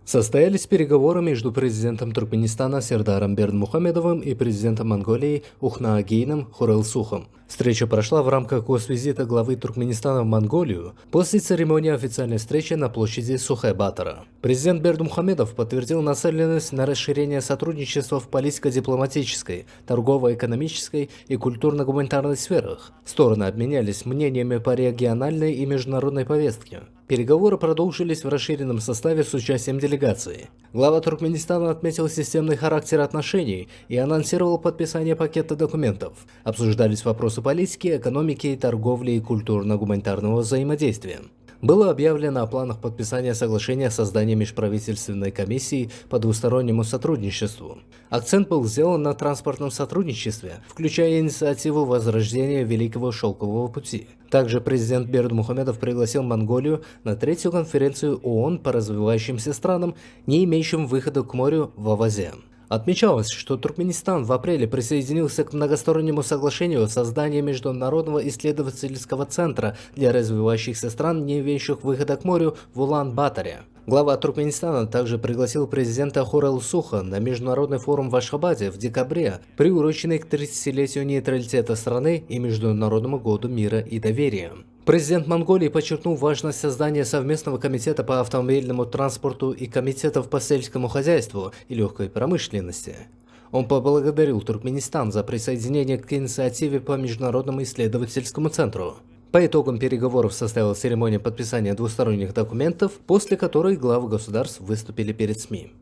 Состоялись переговоры между президентом Туркменистана Сердаром Бердмухамедовым и президентом Монголии Ухнаагейном Хурэлсухом. Встреча прошла в рамках госвизита главы Туркменистана в Монголию после церемонии официальной встречи на площади Сухай-Батора. Президент Бердмухамедов подтвердил нацеленность на расширение сотрудничества в политико-дипломатической, торгово-экономической и культурно-гуманитарной сферах. Стороны обменялись мнениями по региональной и международной повестке. Переговоры продолжились в расширенном составе с участием делегации. Глава Туркменистана отметил системный характер отношений и анонсировал подписание пакета документов. Обсуждались вопросы политики, экономики, торговли и культурно-гуманитарного взаимодействия. Было объявлено о планах подписания соглашения о создании межправительственной комиссии по двустороннему сотрудничеству. Акцент был сделан на транспортном сотрудничестве, включая инициативу возрождения Великого Шелкового пути. Также президент Бердмухамедов пригласил Монголию на третью конференцию ООН по развивающимся странам, не имеющим выхода к морю в Авазе. Отмечалось, что Туркменистан в апреле присоединился к многостороннему соглашению о создании Международного исследовательского центра для развивающихся стран, не имеющих выхода к морю, в Улан-Баторе. Глава Туркменистана также пригласил президента Хурэлсуха на международный форум в Ашхабаде в декабре, приуроченный к 30-летию нейтралитета страны и Международному году мира и доверия. Президент Монголии подчеркнул важность создания совместного комитета по автомобильному транспорту и комитетов по сельскому хозяйству и легкой промышленности. Он поблагодарил Туркменистан за присоединение к инициативе по Международному исследовательскому центру. По итогам переговоров состоялась церемония подписания двусторонних документов, после которой главы государств выступили перед СМИ.